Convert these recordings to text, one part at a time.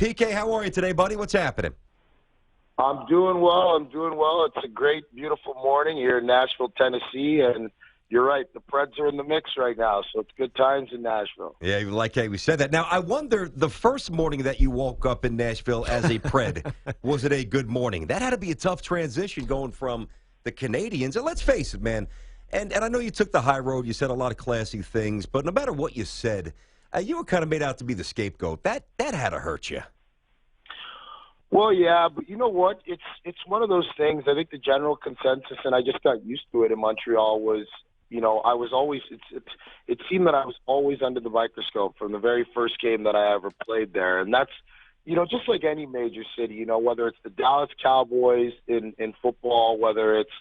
PK, how are you today, buddy? What's happening? I'm doing well. It's a great, beautiful morning here in Nashville, Tennessee, and you're right. The Preds are in the mix right now, so it's good times in Nashville. Yeah, like we said that. Now, I wonder, the first morning that you woke up in Nashville as a Pred, was it a good morning? That had to be a tough transition going from the Canadians. And let's face it, man, and I know you took the high road. You said a lot of classy things, but no matter what you said, you were kind of made out to be the scapegoat. That had to hurt you. Well, yeah, but you know what? It's one of those things. I think the general consensus, and I just got used to it in Montreal, was, I was always it seemed that I was always under the microscope from the very first game that I ever played there. And that's, just like any major city, whether it's the Dallas Cowboys in football, whether it's,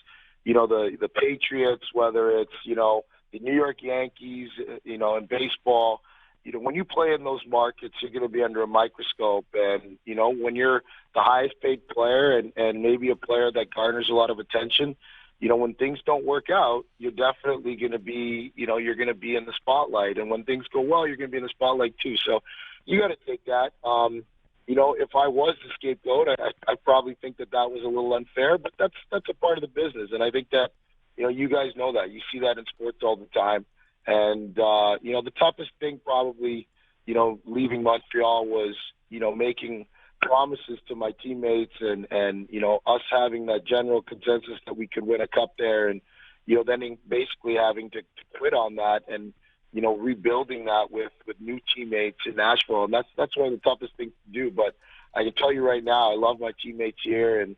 the Patriots, whether it's, the New York Yankees, in baseball. When you play in those markets, you're going to be under a microscope. And, when you're the highest paid player and maybe a player that garners a lot of attention, when things don't work out, you're definitely going to be, you're going to be in the spotlight. And when things go well, you're going to be in the spotlight too. So you got to take that. If I was the scapegoat, I probably think that was a little unfair, but that's a part of the business. And I think that, you guys know that. You see that in sports all the time. And, the toughest thing probably, leaving Montreal was, making promises to my teammates and us having that general consensus that we could win a cup there and, then basically having to quit on that and, rebuilding that with new teammates in Nashville. And that's one of the toughest things to do. But I can tell you right now, I love my teammates here and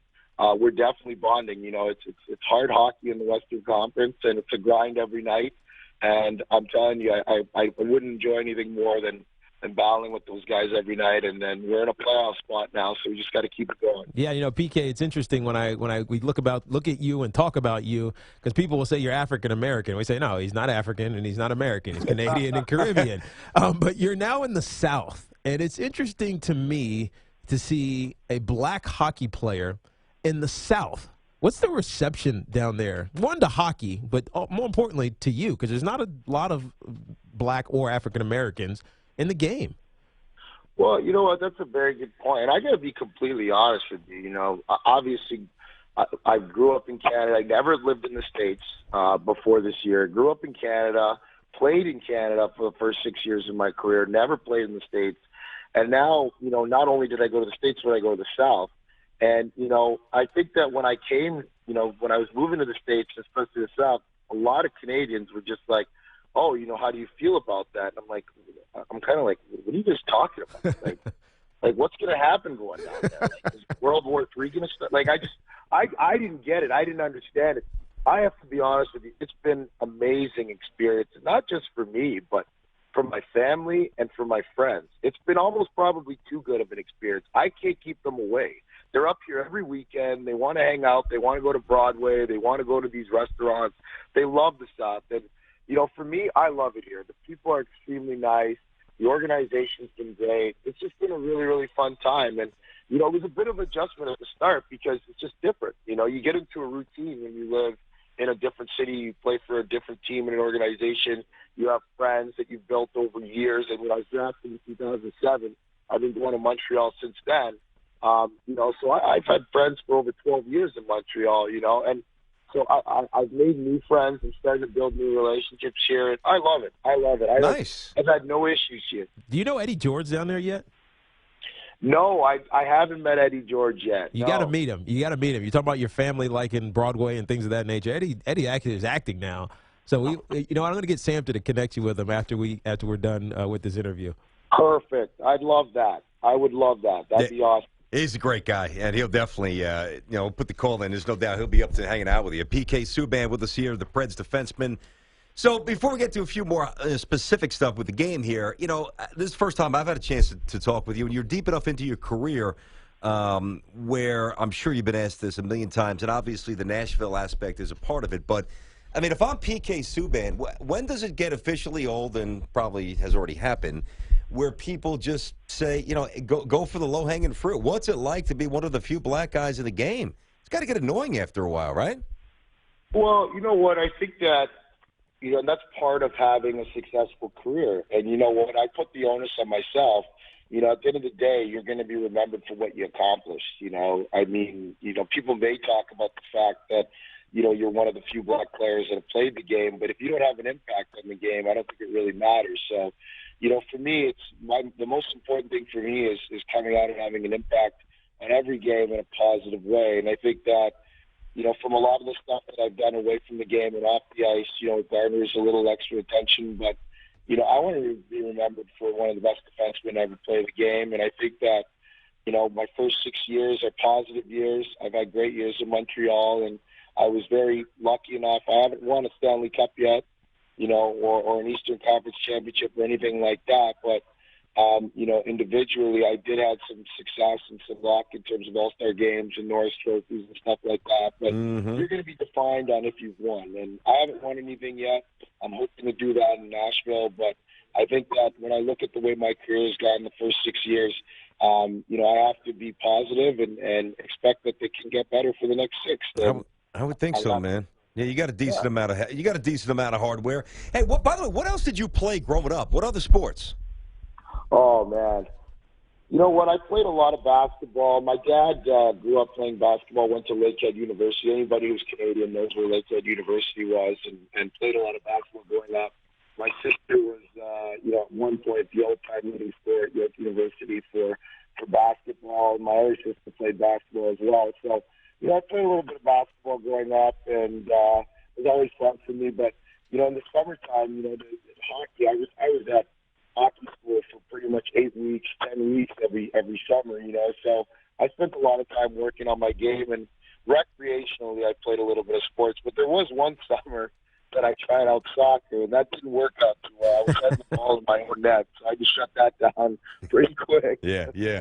we're definitely bonding. It's hard hockey in the Western Conference and it's a grind every night. And I'm telling you, I wouldn't enjoy anything more than battling with those guys every night. And then we're in a playoff spot now, so we just got to keep it going. Yeah, PK, it's interesting when we look at you and talk about you, because people will say you're African American. We say no, he's not African and he's not American. He's Canadian and Caribbean. But you're now in the South, and it's interesting to me to see a black hockey player in the South. What's the reception down there? One, to hockey, but more importantly to you, because there's not a lot of black or African Americans in the game. Well, you know what? That's a very good point. And I got to be completely honest with you. Obviously, I grew up in Canada. I never lived in the States before this year. Grew up in Canada, played in Canada for the first 6 years of my career, never played in the States. And now, not only did I go to the States, but I go to the South. And, I think that when I came, when I was moving to the States, especially the South, a lot of Canadians were just like, oh, how do you feel about that? And I'm kind of like, what are you guys talking about? Like what's going to happen going down there? Like, is World War III going to start? Like, I didn't get it. I didn't understand it. I have to be honest with you. It's been amazing experience, not just for me, but for my family and for my friends. It's been almost probably too good of an experience. I can't keep them away. They're up here every weekend. They want to hang out. They want to go to Broadway. They want to go to these restaurants. They love the South. And, for me, I love it here. The people are extremely nice. The organization's been great. It's just been a really, really fun time. And, it was a bit of adjustment at the start because it's just different. You get into a routine when you live in a different city. You play for a different team in an organization. You have friends that you've built over years. And when I was drafted in 2007, I've been going to Montreal since then. So I've had friends for over 12 years in Montreal, and so I've made new friends and started to build new relationships here. And I love it. Nice. I've had no issues here. Do you know Eddie George down there yet? No, I haven't met Eddie George yet. You got to meet him. You talk about your family liking Broadway and things of that nature. Eddie actually is acting now. So I'm going to get Sam to connect you with him after we're done with this interview. Perfect. I'd love that. I would love that. That'd be awesome. He's a great guy, and he'll definitely, put the call in. There's no doubt he'll be up to hanging out with you. PK Subban with us here, the Preds defenseman. So before we get to a few more specific stuff with the game here, this is the first time I've had a chance to talk with you, and you're deep enough into your career where I'm sure you've been asked this a million times, and obviously the Nashville aspect is a part of it. But, if I'm PK Subban, when does it get officially old, and probably has already happened, where people just say, go for the low-hanging fruit? What's it like to be one of the few black guys in the game? It's got to get annoying after a while, right? Well, you know what? I think that, and that's part of having a successful career. And you know what? I put the onus on myself, at the end of the day, you're going to be remembered for what you accomplished. I mean, people may talk about the fact that, you're one of the few black players that have played the game, but if you don't have an impact on the game, I don't think it really matters. So, for me, the most important thing for me is coming out and having an impact on every game in a positive way. And I think that, from a lot of the stuff that I've done away from the game and off the ice, it garners a little extra attention. But, I want to be remembered for one of the best defensemen to ever play the game. And I think that, my first 6 years are positive years. I've had great years in Montreal, and I was very lucky enough. I haven't won a Stanley Cup yet, or an Eastern Conference championship or anything like that. But, individually, I did have some success and some luck in terms of All-Star games and Norris trophies and stuff like that. But you're going to be defined on if you've won. And I haven't won anything yet. I'm hoping to do that in Nashville. But I think that when I look at the way my career has gone the first 6 years, I have to be positive and expect that they can get better for the next six. I would think so, man. Yeah, you got a decent amount of hardware. Hey, by the way, what else did you play growing up? What other sports? Oh, man. You know what? I played a lot of basketball. My dad grew up playing basketball, went to Lakehead University. Anybody who's Canadian knows where Lakehead University was, and played a lot of basketball growing up. My sister was, at one point, the all-time leading scorer at York University for basketball. My other sister played basketball as well. So, I played a little bit of basketball growing up, and it was always fun for me. But, in the summertime, the hockey, I was at hockey school for pretty much 8 weeks, 10 weeks every summer, So I spent a lot of time working on my game, and recreationally I played a little bit of sports. But there was one summer that I tried out soccer, and that didn't work out too well. I was setting the ball in my own net, so I just shut that down pretty quick. Yeah.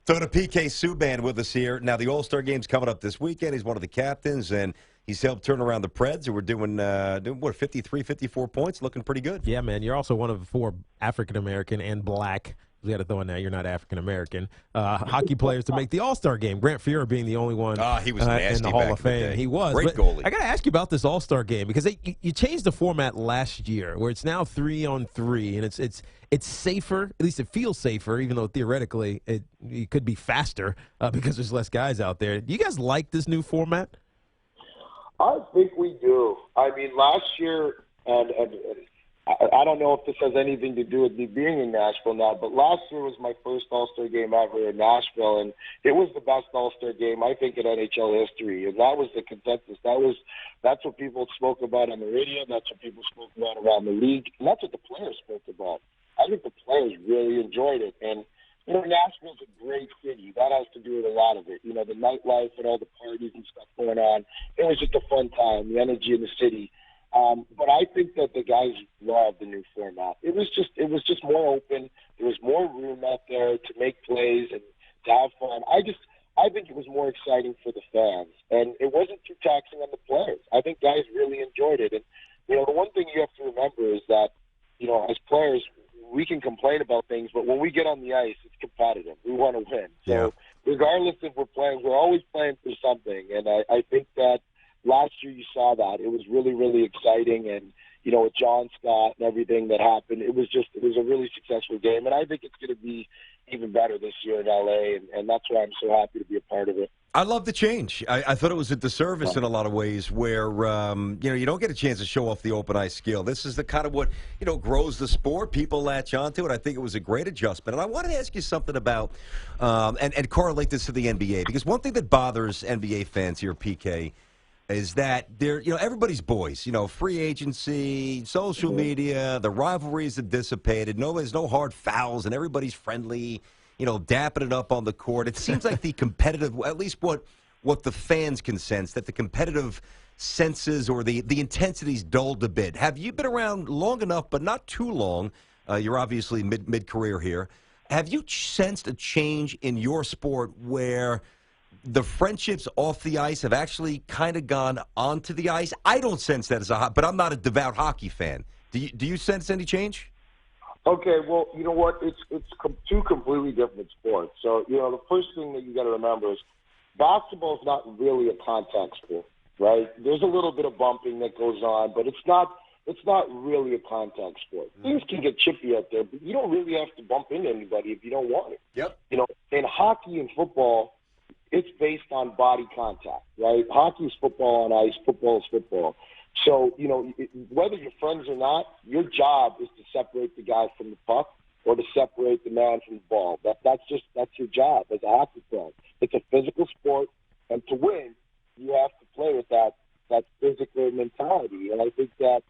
So the PK Subban with us here. Now, the All-Star Game's coming up this weekend. He's one of the captains, and he's helped turn around the Preds, who were doing 53, 54 points, looking pretty good. Yeah, man. You're also one of 4 African-American and black. We got to throw in that. You're not African-American. Hockey players to make the All-Star game. Grant Fuhrer being the only one he was nasty in the Hall of Fame. He was. Great goalie. I got to ask you about this All-Star game because you changed the format last year where it's now 3-on-3, and it's safer. At least it feels safer, even though theoretically it could be faster because there's less guys out there. Do you guys like this new format? I think we do. I mean, last year, and I don't know if this has anything to do with me being in Nashville now, but last year was my first All-Star game ever in Nashville, and it was the best All-Star game, I think, in NHL history. And that was the consensus. That's what people spoke about on the radio. That's what people spoke about around the league. And that's what the players spoke about. I think the players really enjoyed it. And, Nashville's a great city. That has to do with a lot of it. The nightlife and all the parties and stuff going on. It was just a fun time, the energy in the city. But I think that the guys loved the new format. It was just more open. There was more room out there to make plays and to have fun. I think it was more exciting for the fans, and it wasn't too taxing on the players. I think guys really enjoyed it. And the one thing you have to remember is that as players, we can complain about things, but when we get on the ice, it's competitive. We want to win. So regardless if we're playing, we're always playing for something. And I think that last year you saw that. It was really, really exciting. And, with John Scott and everything that happened, it was a really successful game. And I think it's going to be even better this year in L.A., and that's why I'm so happy to be a part of it. I love the change. I thought it was a disservice in a lot of ways where, you don't get a chance to show off the open ice skill. This is the kind of what, grows the sport. People latch onto it. I think it was a great adjustment. And I wanted to ask you something about, and correlate this to the NBA, because one thing that bothers NBA fans here, PK, is that they're, everybody's boys, free agency, social media, the rivalries have dissipated. There's no hard fouls, and everybody's friendly, dapping it up on the court. It seems like the competitive, at least what the fans can sense, that the competitive senses or the intensity's dulled a bit. Have you been around long enough, but not too long? You're obviously mid-career here. Have you sensed a change in your sport where the friendships off the ice have actually kind of gone onto the ice? I don't sense that but I'm not a devout hockey fan. Do you sense any change? Okay, well, you know what? It's two completely different sports. So, the first thing that you got to remember is basketball is not really a contact sport, right? There's a little bit of bumping that goes on, but it's not it's not really a contact sport. Things can get chippy out there, but you don't really have to bump into anybody if you don't want it. Yep. You know, in hockey and football, it's based on body contact, right? Hockey is football on ice, football is football. So, you know, whether you're friends or not, your job is to separate the guy from the puck or to separate the man from the ball. That's your job as a hockey fan. It's a physical sport, and to win, you have to play with that physical mentality. And I think that,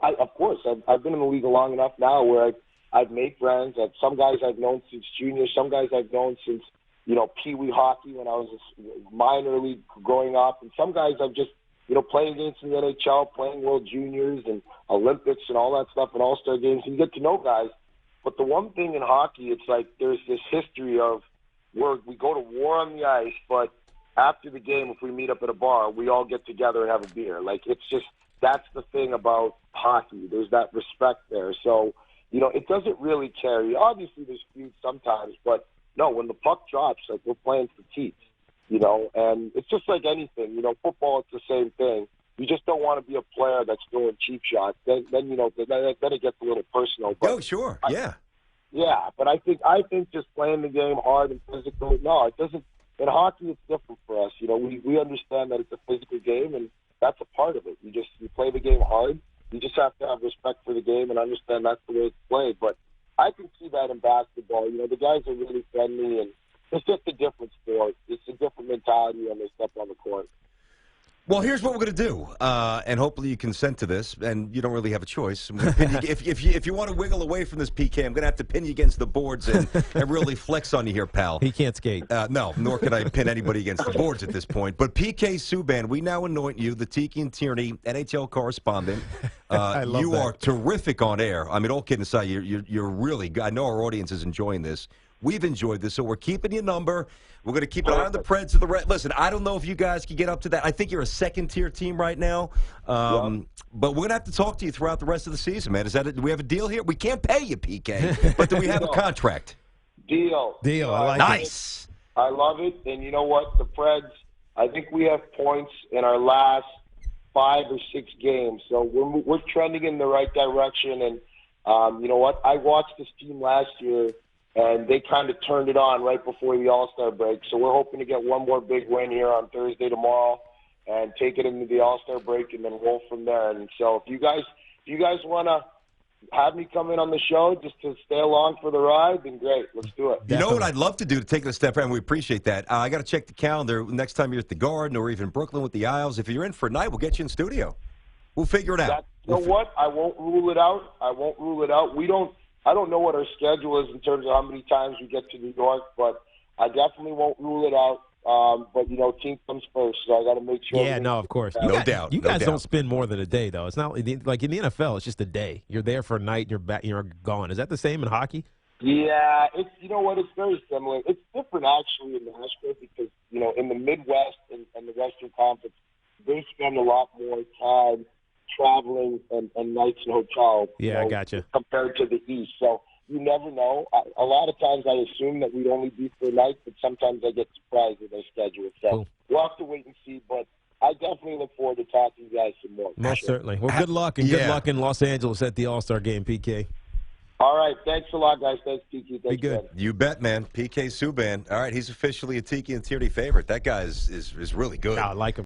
of course, I've been in the league long enough now where I've made friends. Some guys I've known since junior, some guys I've known since, you know, Pee Wee hockey when I was a minor league growing up, and some guys I've just, you know, playing against in the NHL, playing World Juniors and Olympics and all that stuff and All-Star games, and you get to know guys. But the one thing in hockey, it's like there's this history of we go to war on the ice, but after the game, if we meet up at a bar, we all get together and have a beer. Like, it's just, that's the thing about hockey. There's that respect there. So, you know, it doesn't really carry. Obviously, there's feuds sometimes, but no, when the puck drops, like, we're playing for keeps, you know, and it's just like anything. You know, football, it's the same thing. You just don't want to be a player that's throwing cheap shots. Then you know, then it gets a little personal. But Oh, sure, yeah. Yeah, but I think just playing the game hard and physical, no, it doesn't. In hockey, it's different for us. You know, we understand that it's a physical game, and that's a part of it. You play the game hard. You just have to have respect for the game and understand that's the way it's played. But I can see that in basketball. You know, the guys are really friendly, and it's just a different sport. It's a different mentality when they step on the court. Well, here's what we're going to do, and hopefully you consent to this, and you don't really have a choice. I'm gonna pin you, if you want to wiggle away from this, PK, I'm going to have to pin you against the boards and really flex on you here, pal. He can't skate. No, nor can I pin anybody against the boards at this point. But PK Subban, we now anoint you the Tiki and Tierney NHL correspondent. I love you that. are terrific on air. I mean, all kidding aside, you're really good. I know our audience is enjoying this. We've enjoyed this, so we're keeping your number. We're going to keep an eye on the Preds of the Red. Listen, I don't know if you guys can get up to that. I think you're a second-tier team right now. But we're going to have to talk to you throughout the rest of the season, man. Do we have a deal here? We can't pay you, PK, but do we have a contract? Deal. I like Nice. I love it. And you know what? The Preds, I think we have points in our last 5 or 6 games. So we're trending in the right direction. And you know what? I watched this team last year, and they kind of turned it on right before the All-Star break. So we're hoping to get one more big win here on Thursday tomorrow and take it into the All-Star break and then roll from there. And so if you guys want to have me come in on the show just to stay along for the ride, then great. Let's do it. You know what I'd love to do to take it a step further, and we appreciate that. I got to check the calendar next time you're at the Garden or even Brooklyn with the Isles. If you're in for a night, we'll get you in studio. We'll figure it out. You know what? I won't rule it out. I don't know what our schedule is in terms of how many times we get to New York, but I definitely won't rule it out. But, you know, team comes first, so I got to make sure. Yeah, no, of course. No doubt. You guys don't spend more than a day, though. It's not like in the NFL. It's just a day. You're there for a night. You're gone. Is that the same in hockey? Yeah, you know what? It's very similar. It's different actually in Nashville because, you know, in the Midwest and the Western Conference, they spend a lot more time traveling and nights in hotels. Yeah, I gotcha. Compared to the East. So you never know. A lot of times I assume that we'd only be for a night, but sometimes I get surprised with their schedule. So Cool. We'll have to wait and see. But I definitely look forward to talking to you guys some more. Most certainly. Well, good luck, and good luck in Los Angeles at the All-Star game, PK. All right. Thanks a lot, guys. Thanks, Tiki. Thanks, Be good. Ben. You bet, man. PK Subban. All right, he's officially a Tiki and Tierney favorite. That guy is really good. I like him.